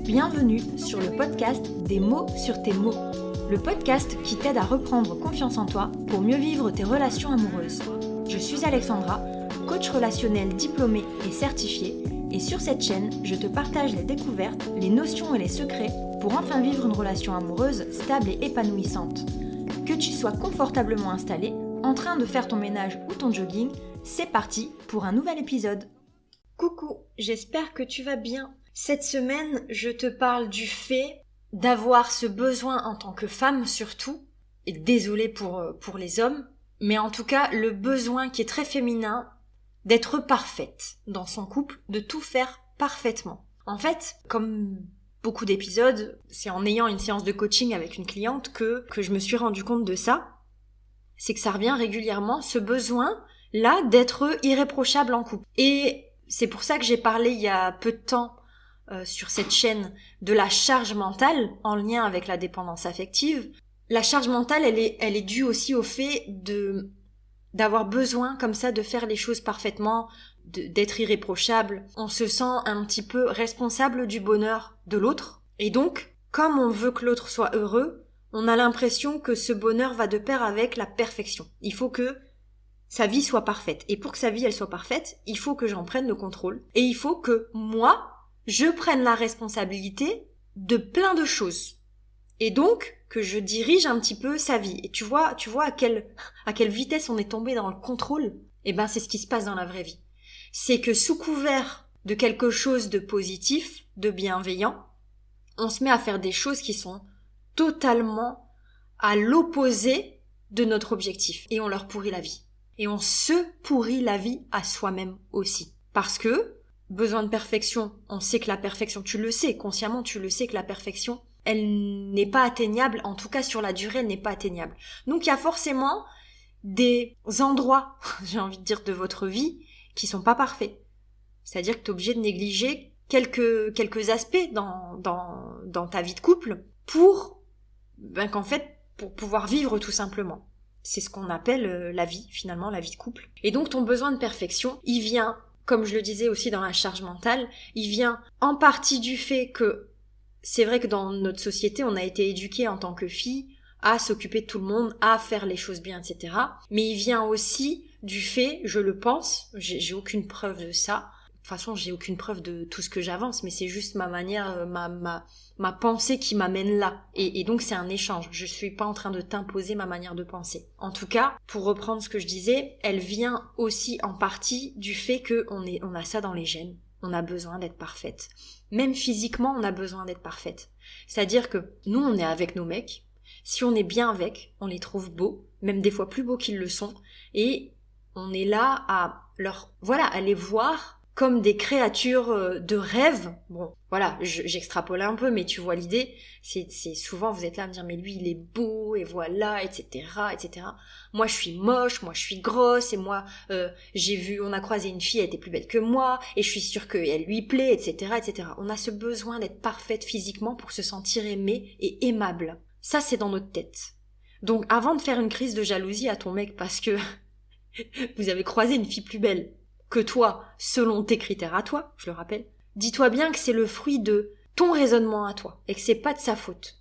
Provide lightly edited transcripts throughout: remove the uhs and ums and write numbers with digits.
Bienvenue sur le podcast Des mots sur tes mots, le podcast qui t'aide à reprendre confiance en toi pour mieux vivre tes relations amoureuses. Je suis Alexandra, coach relationnel diplômée et certifiée, et sur cette chaîne, je te partage les découvertes, les notions et les secrets pour enfin vivre une relation amoureuse stable et épanouissante. Que tu sois confortablement installé, en train de faire ton ménage ou ton jogging, c'est parti pour un nouvel épisode. Coucou, j'espère que tu vas bien. Cette semaine, je te parle du fait d'avoir ce besoin en tant que femme surtout, et désolée pour les hommes, mais en tout cas le besoin qui est très féminin d'être parfaite dans son couple, de tout faire parfaitement. En fait, comme beaucoup d'épisodes, c'est en ayant une séance de coaching avec une cliente que je me suis rendu compte de ça, c'est que ça revient régulièrement, ce besoin-là d'être irréprochable en couple. Et c'est pour ça que j'ai parlé il y a peu de temps sur cette chaîne de la charge mentale en lien avec la dépendance affective. La charge mentale, elle est due aussi au fait d'avoir besoin comme ça de faire les choses parfaitement, d'être irréprochable. On se sent un petit peu responsable du bonheur de l'autre. Et donc, comme on veut que l'autre soit heureux, on a l'impression que ce bonheur va de pair avec la perfection. Il faut que sa vie soit parfaite. Et pour que sa vie elle soit parfaite, il faut que j'en prenne le contrôle. Et il faut que moi, je prenne la responsabilité de plein de choses. Et donc, que je dirige un petit peu sa vie. Et tu vois à quelle vitesse on est tombé dans le contrôle? Eh ben, c'est ce qui se passe dans la vraie vie. C'est que sous couvert de quelque chose de positif, de bienveillant, on se met à faire des choses qui sont totalement à l'opposé de notre objectif. Et on leur pourrit la vie. Et on se pourrit la vie à soi-même aussi. Parce que, besoin de perfection, on sait que la perfection, tu le sais, consciemment tu le sais que la perfection, elle n'est pas atteignable, en tout cas sur la durée, elle n'est pas atteignable. Donc il y a forcément des endroits, j'ai envie de dire, de votre vie qui sont pas parfaits. C'est-à-dire que tu es obligé de négliger quelques aspects dans ta vie de couple pour pouvoir vivre tout simplement. C'est ce qu'on appelle la vie, finalement, la vie de couple. Et donc ton besoin de perfection, il vient, comme je le disais aussi dans la charge mentale, il vient en partie du fait que c'est vrai que dans notre société, on a été éduqué en tant que fille à s'occuper de tout le monde, à faire les choses bien, etc. Mais il vient aussi du fait, je le pense, j'ai aucune preuve de ça. De toute façon, j'ai aucune preuve de tout ce que j'avance, mais c'est juste ma manière, ma pensée qui m'amène là. Et donc c'est un échange. Je suis pas en train de t'imposer ma manière de penser. En tout cas, pour reprendre ce que je disais, elle vient aussi en partie du fait que on a ça dans les gènes. On a besoin d'être parfaite. Même physiquement, on a besoin d'être parfaite. C'est-à-dire que nous, on est avec nos mecs. Si on est bien avec, on les trouve beaux, même des fois plus beaux qu'ils le sont. Et on est là à les voir comme des créatures de rêve. Bon, voilà, j'extrapole un peu, mais tu vois l'idée. C'est souvent, vous êtes là à me dire, mais lui, il est beau, et voilà, etc., etc. Moi, je suis moche, moi, je suis grosse, et moi, on a croisé une fille, elle était plus belle que moi, et je suis sûre qu'elle lui plaît, etc., etc. On a ce besoin d'être parfaite physiquement pour se sentir aimée et aimable. Ça, c'est dans notre tête. Donc, avant de faire une crise de jalousie à ton mec parce que vous avez croisé une fille plus belle que toi, selon tes critères à toi, je le rappelle, dis-toi bien que c'est le fruit de ton raisonnement à toi, et que c'est pas de sa faute.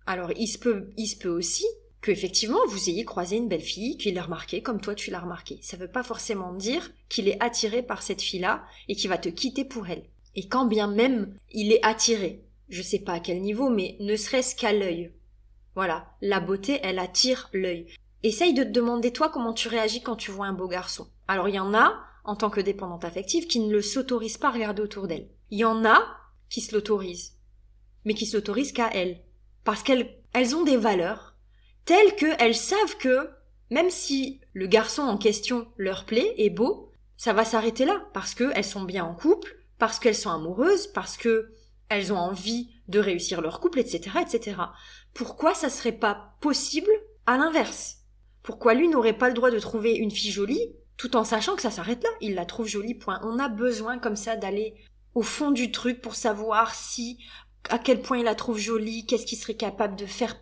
Alors, il se peut aussi que, effectivement, vous ayez croisé une belle fille, qu'il l'a remarqué comme toi tu l'as remarqué. Ça veut pas forcément dire qu'il est attiré par cette fille-là, et qu'il va te quitter pour elle. Et quand bien même il est attiré, je sais pas à quel niveau, mais ne serait-ce qu'à l'œil. Voilà, la beauté, elle attire l'œil. Essaye de te demander, toi, comment tu réagis quand tu vois un beau garçon. Alors, il y en a, en tant que dépendante affective, qui ne s'autorisent pas à regarder autour d'elle. Il y en a qui se l'autorisent, mais qui se l'autorisent qu'à elles. Parce qu'elles ont des valeurs telles qu'elles savent que, même si le garçon en question leur plaît, est beau, ça va s'arrêter là, parce qu'elles sont bien en couple, parce qu'elles sont amoureuses, parce qu'elles ont envie de réussir leur couple, etc., etc. Pourquoi ça serait pas possible à l'inverse? Pourquoi lui n'aurait pas le droit de trouver une fille jolie, tout en sachant que ça s'arrête là? Il la trouve jolie, point. On a besoin comme ça d'aller au fond du truc pour savoir à quel point il la trouve jolie, qu'est-ce qu'il serait capable de faire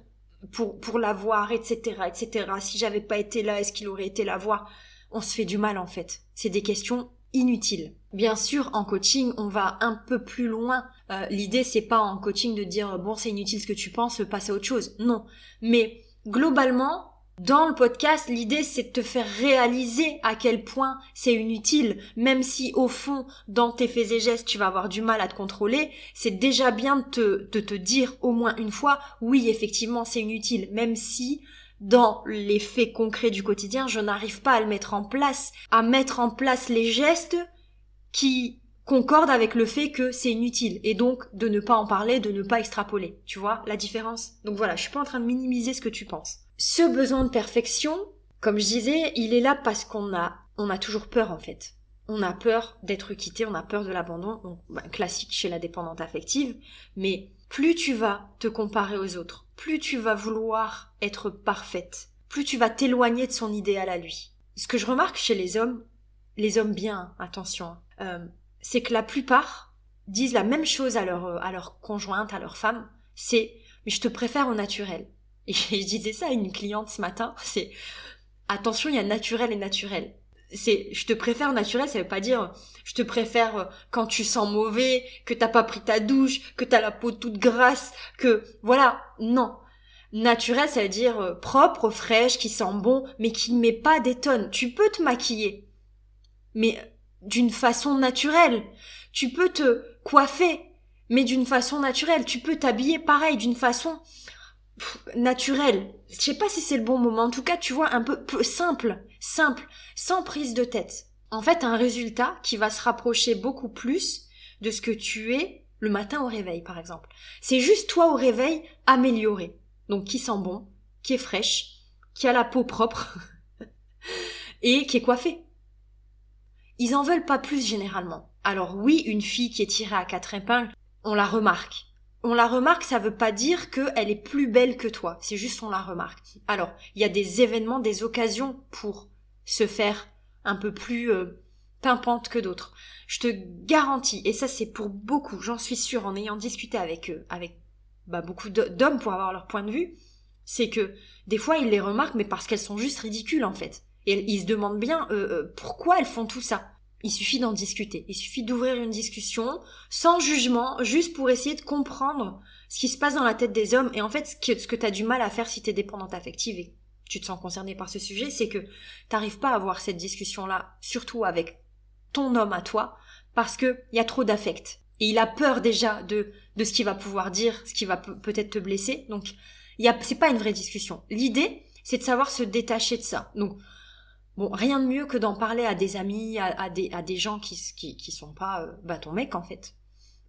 pour la voir, etc., etc. Si j'avais pas été là, est-ce qu'il aurait été la voir? On se fait du mal, en fait. C'est des questions inutile. Bien sûr, en coaching, on va un peu plus loin. L'idée, c'est pas en coaching de dire bon, c'est inutile ce que tu penses, passe à autre chose. Non. Mais globalement, dans le podcast, l'idée, c'est de te faire réaliser à quel point c'est inutile. Même si, au fond, dans tes faits et gestes, tu vas avoir du mal à te contrôler, c'est déjà bien de te dire au moins une fois, oui, effectivement, c'est inutile. Même si, dans les faits concrets du quotidien, je n'arrive pas à le mettre en place, à mettre en place les gestes qui concordent avec le fait que c'est inutile, et donc de ne pas en parler, de ne pas extrapoler. Tu vois la différence? Donc voilà, je suis pas en train de minimiser ce que tu penses. Ce besoin de perfection, comme je disais, il est là parce qu'on a toujours peur en fait. On a peur d'être quitté, on a peur de l'abandon, donc classique chez la dépendante affective, mais plus tu vas te comparer aux autres, plus tu vas vouloir être parfaite, plus tu vas t'éloigner de son idéal à lui. Ce que je remarque chez les hommes bien, attention, c'est que la plupart disent la même chose à leur conjointe, à leur femme, c'est « mais je te préfère au naturel ». Et je disais ça à une cliente ce matin, c'est « attention, il y a naturel et naturel ». C'est « je te préfère au naturel », ça veut pas dire « je te préfère quand tu sens mauvais, que t'as pas pris ta douche, que t'as la peau toute grasse, que… » Voilà, non. Naturel, ça veut dire propre, fraîche, qui sent bon, mais qui ne met pas des tonnes. Tu peux te maquiller, mais d'une façon naturelle. Tu peux te coiffer, mais d'une façon naturelle. Tu peux t'habiller pareil, d'une façon naturelle. Je sais pas si c'est le bon moment. En tout cas, tu vois, un peu simple, sans prise de tête. En fait, un résultat qui va se rapprocher beaucoup plus de ce que tu es le matin au réveil, par exemple. C'est juste toi au réveil amélioré. Donc, qui sent bon, qui est fraîche, qui a la peau propre et qui est coiffée. Ils en veulent pas plus généralement. Alors oui, une fille qui est tirée à 4 épingles, on la remarque. On la remarque, ça veut pas dire qu'elle est plus belle que toi. C'est juste on la remarque. Alors, il y a des événements, des occasions pour se faire un peu plus pimpante que d'autres. Je te garantis, et ça c'est pour beaucoup, j'en suis sûre, en ayant discuté avec beaucoup d'hommes pour avoir leur point de vue, c'est que des fois ils les remarquent, mais parce qu'elles sont juste ridicules en fait. Et ils se demandent bien pourquoi elles font tout ça. Il suffit d'en discuter. Il suffit d'ouvrir une discussion sans jugement, juste pour essayer de comprendre ce qui se passe dans la tête des hommes. Et en fait, ce que tu as du mal à faire si tu es dépendante affective et tu te sens concerné par ce sujet, c'est que t'arrives pas à avoir cette discussion-là, surtout avec ton homme à toi, parce que il y a trop d'affect. Et il a peur déjà de ce qu'il va pouvoir dire, ce qui va peut-être te blesser. Donc, c'est pas une vraie discussion. L'idée, c'est de savoir se détacher de ça. Donc, bon, rien de mieux que d'en parler à des amis, à des gens qui sont pas ton mec en fait,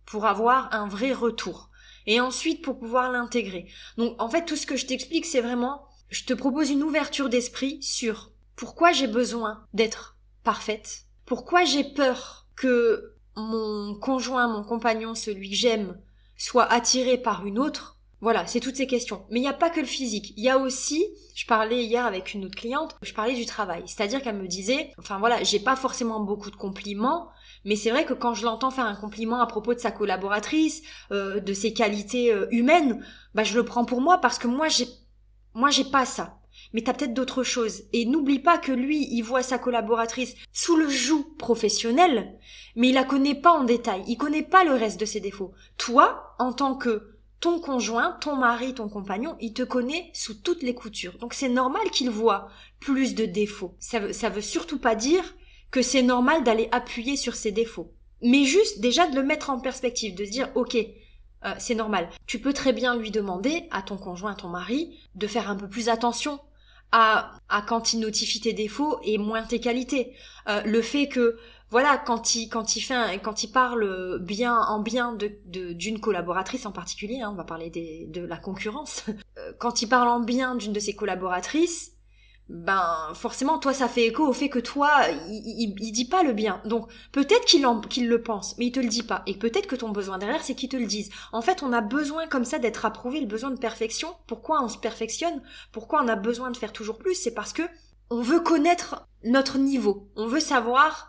pour avoir un vrai retour. Et ensuite pour pouvoir l'intégrer. Donc en fait tout ce que je t'explique c'est vraiment, je te propose une ouverture d'esprit sur pourquoi j'ai besoin d'être parfaite, pourquoi j'ai peur que mon conjoint, mon compagnon, celui que j'aime, soit attiré par une autre. Voilà, c'est toutes ces questions. Mais il n'y a pas que le physique. Il y a aussi, je parlais hier avec une autre cliente, je parlais du travail. C'est-à-dire qu'elle me disait, enfin voilà, j'ai pas forcément beaucoup de compliments, mais c'est vrai que quand je l'entends faire un compliment à propos de sa collaboratrice, de ses qualités humaines, je le prends pour moi parce que moi j'ai pas ça. Mais t'as peut-être d'autres choses. Et n'oublie pas que lui, il voit sa collaboratrice sous le joug professionnel, mais il la connaît pas en détail. Il connaît pas le reste de ses défauts. Toi, en tant que ton conjoint, ton mari, ton compagnon, il te connaît sous toutes les coutures. Donc c'est normal qu'il voit plus de défauts. Ça veut surtout pas dire que c'est normal d'aller appuyer sur ses défauts. Mais juste déjà de le mettre en perspective, de se dire ok, c'est normal. Tu peux très bien lui demander à ton conjoint, à ton mari, de faire un peu plus attention à quand il notifie tes défauts et moins tes qualités. Le fait que voilà, quand il parle bien d'une collaboratrice en particulier, on va parler de la concurrence. Quand il parle en bien d'une de ses collaboratrices, forcément toi ça fait écho au fait que toi il dit pas le bien. Donc peut-être qu'il le pense, mais il te le dit pas. Et peut-être que ton besoin derrière c'est qu'il te le dise. En fait, on a besoin comme ça d'être approuvé, le besoin de perfection. Pourquoi on se perfectionne? Pourquoi on a besoin de faire toujours plus? C'est parce que on veut connaître notre niveau. On veut savoir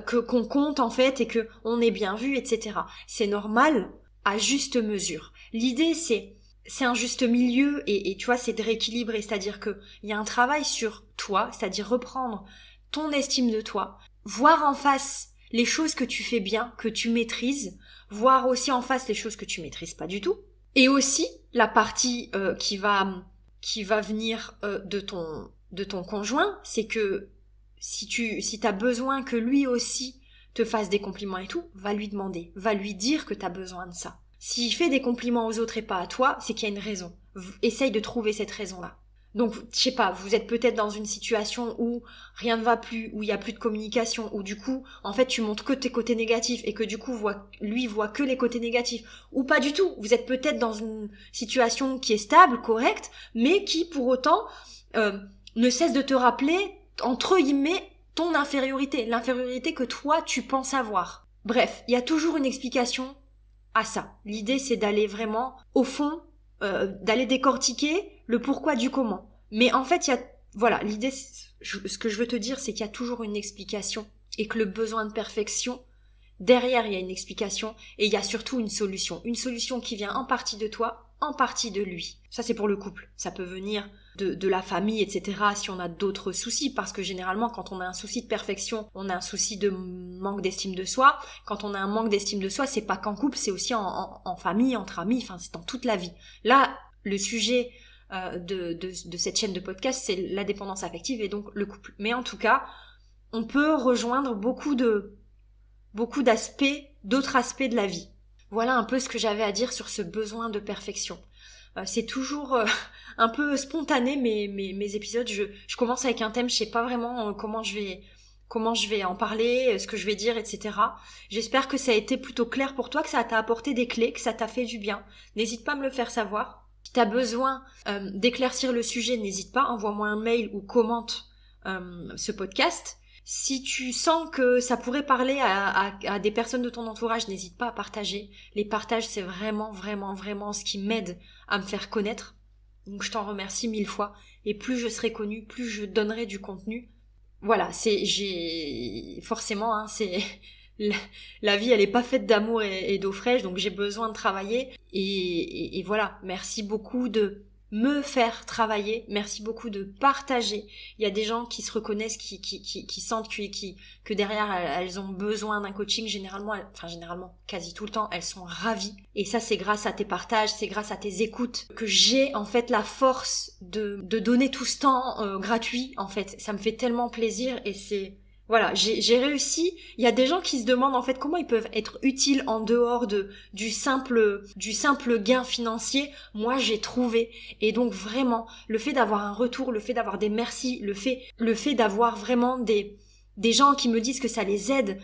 qu'on compte en fait et que on est bien vu, etc. C'est normal à juste mesure. L'idée c'est un juste milieu et tu vois c'est de rééquilibrer, c'est-à-dire que il y a un travail sur toi, c'est-à-dire reprendre ton estime de toi, voir en face les choses que tu fais bien, que tu maîtrises, voir aussi en face les choses que tu maîtrises pas du tout, et aussi la partie qui va venir de ton conjoint, c'est que si t'as besoin que lui aussi te fasse des compliments et tout, va lui demander, va lui dire que t'as besoin de ça. S'il fait des compliments aux autres et pas à toi, c'est qu'il y a une raison. Essaye de trouver cette raison-là. Donc, je sais pas, vous êtes peut-être dans une situation où rien ne va plus, où il y a plus de communication, où du coup, en fait, tu montres que tes côtés négatifs et que du coup, lui voit que les côtés négatifs. Ou pas du tout. Vous êtes peut-être dans une situation qui est stable, correcte, mais qui, pour autant, ne cesse de te rappeler, entre guillemets, ton infériorité. L'infériorité que toi, tu penses avoir. Bref, il y a toujours une explication à ça. L'idée, c'est d'aller vraiment au fond, d'aller décortiquer le pourquoi du comment. Mais en fait, l'idée, ce que je veux te dire, c'est qu'il y a toujours une explication et que le besoin de perfection, derrière, il y a une explication et il y a surtout une solution. Une solution qui vient en partie de toi, en partie de lui. Ça, c'est pour le couple. Ça peut venir de la famille, etc. si on a d'autres soucis, parce que généralement, quand on a un souci de perfection, on a un souci de manque d'estime de soi. Quand on a un manque d'estime de soi, c'est pas qu'en couple, c'est aussi en famille, entre amis, enfin, c'est dans toute la vie. Là, le sujet de cette chaîne de podcast, c'est la dépendance affective et donc le couple. Mais en tout cas, on peut rejoindre beaucoup d'aspects, d'autres aspects de la vie. Voilà un peu ce que j'avais à dire sur ce besoin de perfection. C'est toujours un peu spontané mes épisodes. Je commence avec un thème, je sais pas vraiment comment je vais en parler, ce que je vais dire, etc. J'espère que ça a été plutôt clair pour toi, que ça t'a apporté des clés, que ça t'a fait du bien. N'hésite pas à me le faire savoir. Si tu as besoin d'éclaircir le sujet, n'hésite pas, envoie-moi un mail ou commente ce podcast. Si tu sens que ça pourrait parler à des personnes de ton entourage, n'hésite pas à partager. Les partages, c'est vraiment, vraiment, vraiment ce qui m'aide à me faire connaître. Donc je t'en remercie 1000 fois. Et plus je serai connue, plus je donnerai du contenu. Voilà, forcément, c'est... La vie, elle est pas faite d'amour et d'eau fraîche, donc j'ai besoin de travailler. Et voilà, merci beaucoup de me faire travailler, merci beaucoup de partager. Il y a des gens qui se reconnaissent, qui sentent que derrière elles ont besoin d'un coaching. Généralement, quasi tout le temps, elles sont ravies. Et ça, c'est grâce à tes partages, c'est grâce à tes écoutes que j'ai en fait la force de donner tout ce temps gratuit. En fait, ça me fait tellement plaisir et c'est... Voilà, j'ai réussi. Il y a des gens qui se demandent en fait comment ils peuvent être utiles en dehors du simple gain financier. Moi, j'ai trouvé. Et donc vraiment, le fait d'avoir un retour, le fait d'avoir des merci, le fait d'avoir vraiment des gens qui me disent que ça les aide,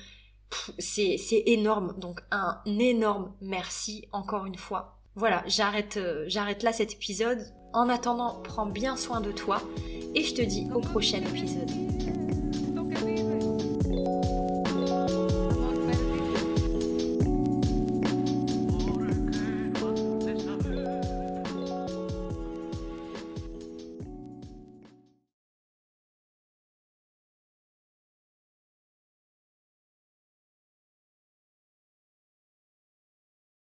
c'est énorme. Donc un énorme merci encore une fois. Voilà, j'arrête là cet épisode. En attendant, prends bien soin de toi et je te dis au prochain épisode.